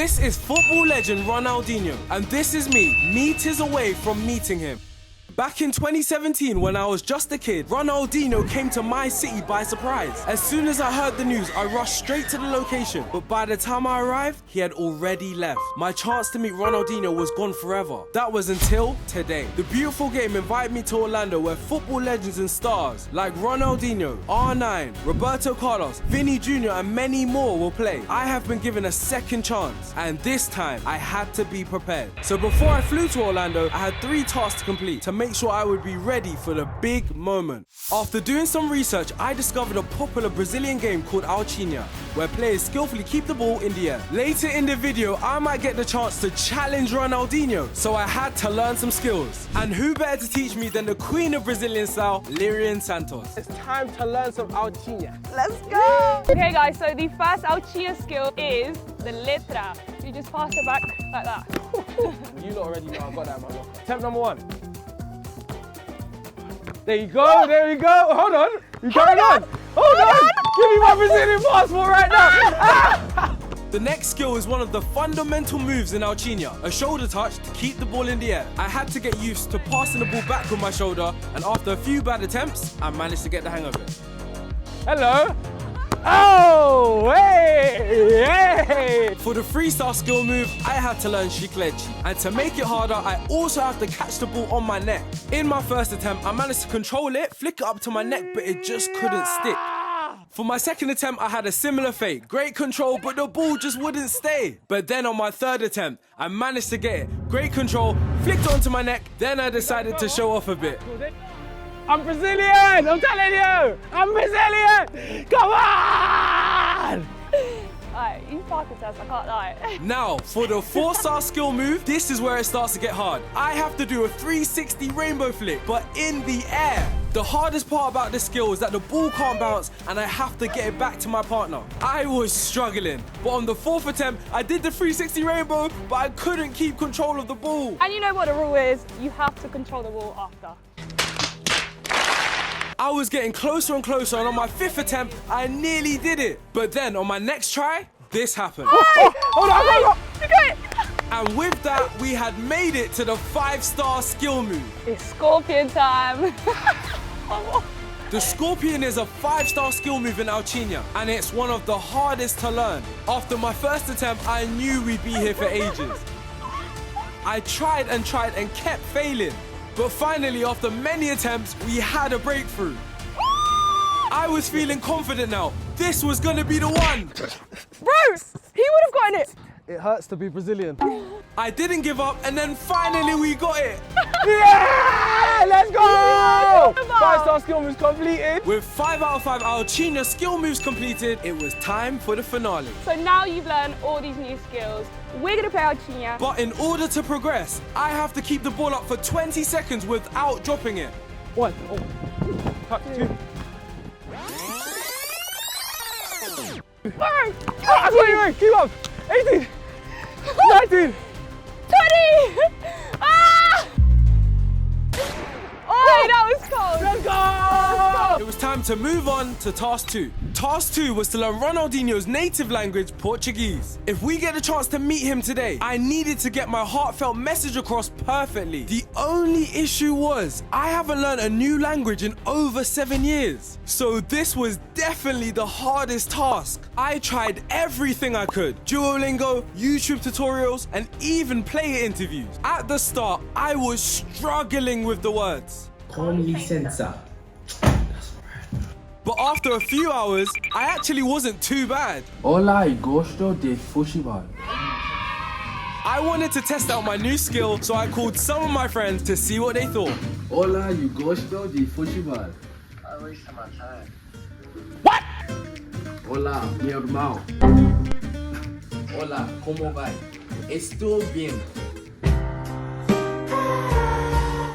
This is football legend Ronaldinho, and this is me, meters away from meeting him. Back in 2017, when I was just a kid, Ronaldinho came to my city by surprise. As soon as I heard the news, I rushed straight to the location. But by the time I arrived, he had already left. My chance to meet Ronaldinho was gone forever. That was until today. The beautiful game invited me to Orlando, where football legends and stars like Ronaldinho, R9, Roberto Carlos, Vinicius Jr, and many more will play. I have been given a second chance, and this time I had to be prepared. So before I flew to Orlando, I had 3 tasks to complete to make sure I would be ready for the big moment. After doing some research, I discovered a popular Brazilian game called Alchinha, where players skillfully keep the ball in the air. Later in the video, I might get the chance to challenge Ronaldinho, so I had to learn some skills. And who better to teach me than the queen of Brazilian style, Lirian Santos. It's time to learn some Alchinha. Let's go! Okay guys, so the first Alchinha skill is the letra. You just pass it back like that. You lot already know I've got that in my locker. Attempt number 1. There you go, there we go. Hold on. You carry on. Hold on. Give me my Brazilian passport right now. The next skill is one of the fundamental moves in Alchinha, a shoulder touch to keep the ball in the air. I had to get used to passing the ball back with my shoulder, and after a few bad attempts, I managed to get the hang of it. Hello. Oh, hey, hey! For the freestyle skill move, I had to learn chiclete. And to make it harder, I also have to catch the ball on my neck. In my first attempt, I managed to control it, flick it up to my neck, but it just couldn't stick. For my second attempt, I had a similar fate. Great control, but the ball just wouldn't stay. But then on my third attempt, I managed to get it. Great control, flicked it onto my neck, then I decided to show off a bit. I'm Brazilian! I'm telling you! I'm Brazilian! Come on! Alright, you passed the test, I can't lie. Now, for the 4-star skill move, this is where it starts to get hard. I have to do a 360 rainbow flick, but in the air. The hardest part about this skill is that the ball can't bounce and I have to get it back to my partner. I was struggling, but on the 4th attempt, I did the 360 rainbow, but I couldn't keep control of the ball. And you know what the rule is? You have to control the ball after. I was getting closer and closer, and on my 5th attempt, I nearly did it. But then on my next try, this happened. Hold on. You got it. And with that, we had made it to the 5-star skill move. It's scorpion time. The scorpion is a 5-star skill move in Alchinha, and it's one of the hardest to learn. After my first attempt, I knew we'd be here for ages. I tried and kept failing. But finally, after many attempts, we had a breakthrough. I was feeling confident now. This was gonna be the one. Bro, he would have gotten it. It hurts to be Brazilian. I didn't give up, and then finally we got it. Yeah! Let's go! 5-star skill moves completed. With 5 out of 5 Alchinha skill moves completed, it was time for the finale. So now you've learned all these new skills. We're gonna play Alchinha. But in order to progress, I have to keep the ball up for 20 seconds without dropping it. 1, 2. That's what you mean. Keep up. 18, 19, 20! Ah! Oh, that was cold. Let's go! It was time to move on to task 2. Task 2 was to learn Ronaldinho's native language, Portuguese. If we get a chance to meet him today, I needed to get my heartfelt message across perfectly. The only issue was, I haven't learned a new language in over 7 years. So this was definitely the hardest task. I tried everything I could. Duolingo, YouTube tutorials, and even player interviews. At the start, I was struggling with the words. Com licença. But after a few hours, I actually wasn't too bad. Olá, eu gosto de futebol. I wanted to test out my new skill, so I called some of my friends to see what they thought. Olá, eu gosto de futebol. What? Olá, meu irmão. Olá, como vai? Estou bem.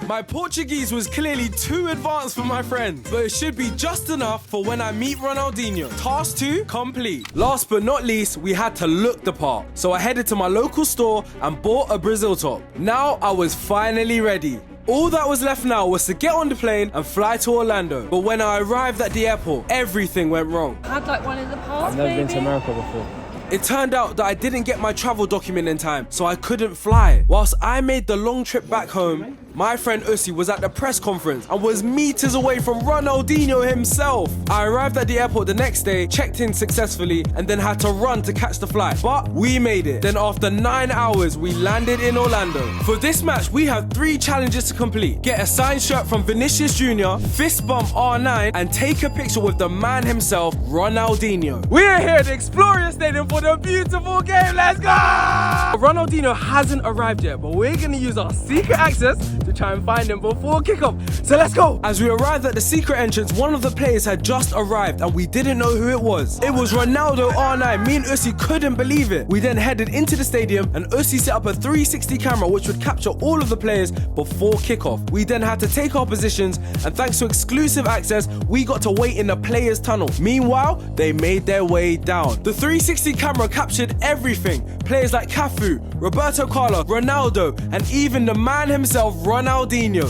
My Portuguese was clearly too advanced for my friends, but it should be just enough for when I meet Ronaldinho. Task 2 complete. Last but not least, we had to look the part. So I headed to my local store and bought a Brazil top. Now I was finally ready. All that was left now was to get on the plane and fly to Orlando. But when I arrived at the airport, everything went wrong. I had like one in the past, I've never been to America before. It turned out that I didn't get my travel document in time, so I couldn't fly. Whilst I made the long trip back home, my friend Usi was at the press conference and was meters away from Ronaldinho himself. I arrived at the airport the next day, checked in successfully, and then had to run to catch the flight. But we made it. Then after 9 hours, we landed in Orlando. For this match, we have 3 challenges to complete. Get a signed shirt from Vinicius Jr, fist bump R9, and take a picture with the man himself, Ronaldinho. We are here at the Exploria Stadium for the beautiful game. Let's go! Ronaldinho hasn't arrived yet, but we're gonna use our secret access to try and find him before kickoff. So let's go! As we arrived at the secret entrance, one of the players had just arrived and we didn't know who it was. It was Ronaldo R9. Me and Usi couldn't believe it. We then headed into the stadium and Usi set up a 360 camera which would capture all of the players before kickoff. We then had to take our positions, and thanks to exclusive access, we got to wait in the players' tunnel. Meanwhile, they made their way down. The 360 camera captured everything. Players like Khaby, Roberto Carlos, Ronaldo, and even the man himself, Ronaldinho.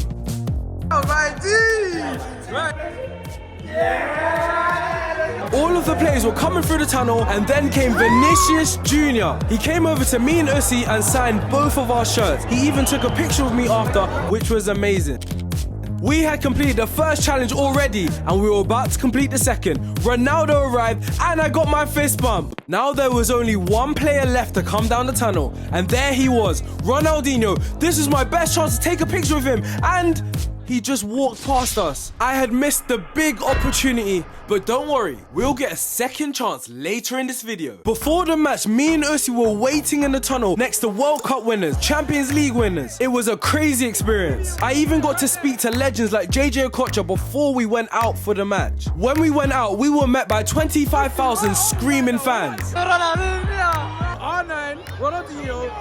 All of the players were coming through the tunnel, and then came Vinicius Jr. He came over to me and Usi and signed both of our shirts. He even took a picture of me after, which was amazing. We had completed the first challenge already, and we were about to complete the second. Ronaldo arrived, and I got my fist bump. Now there was only one player left to come down the tunnel, and there he was, Ronaldinho. This was my best chance to take a picture of him, and he just walked past us. I had missed the big opportunity, but don't worry, we'll get a second chance later in this video. Before the match, me and Usi were waiting in the tunnel next to World Cup winners, Champions League winners. It was a crazy experience. I even got to speak to legends like JJ Okocha before we went out for the match. When we went out, we were met by 25,000 screaming fans. R9, Ronaldinho.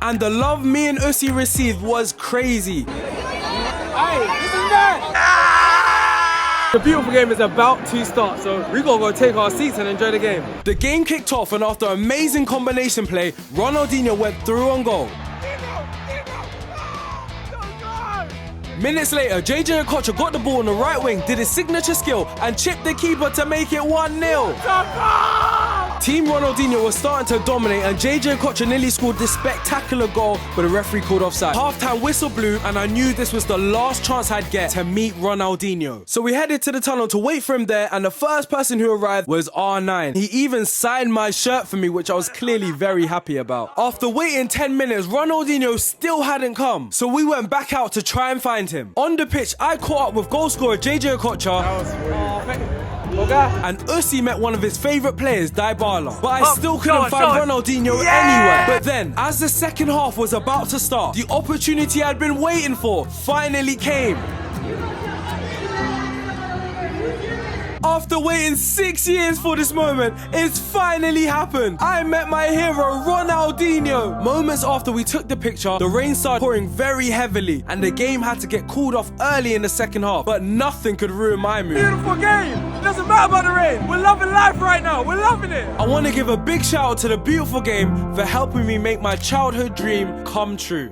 And the love me and Usi received was crazy. Hey, this is The beautiful game is about to start, so we gotta go take our seats and enjoy the game. The game kicked off, and after amazing combination play, Ronaldinho went through on goal. Minutes later, JJ Okocha got the ball on the right wing, did his signature skill, and chipped the keeper to make it 1-0. Team Ronaldinho was starting to dominate, and JJ Okocha nearly scored this spectacular goal, but the referee called offside. Half-time whistle blew, and I knew this was the last chance I'd get to meet Ronaldinho. So we headed to the tunnel to wait for him there, and the first person who arrived was R9. He even signed my shirt for me, which I was clearly very happy about. After waiting 10 minutes, Ronaldinho still hadn't come, so we went back out to try and find him. On the pitch, I caught up with goal scorer JJ Okocha. And Usi met one of his favourite players, Dybala. But I still couldn't find Ronaldinho anywhere. But then, as the second half was about to start, the opportunity I'd been waiting for finally came. After waiting 6 years for this moment, it's finally happened. I met my hero, Ronaldinho. Moments after we took the picture, the rain started pouring very heavily, and the game had to get called off early in the second half, but nothing could ruin my mood. Beautiful game. It doesn't matter about the rain. We're loving life right now. We're loving it. I want to give a big shout out to the beautiful game for helping me make my childhood dream come true.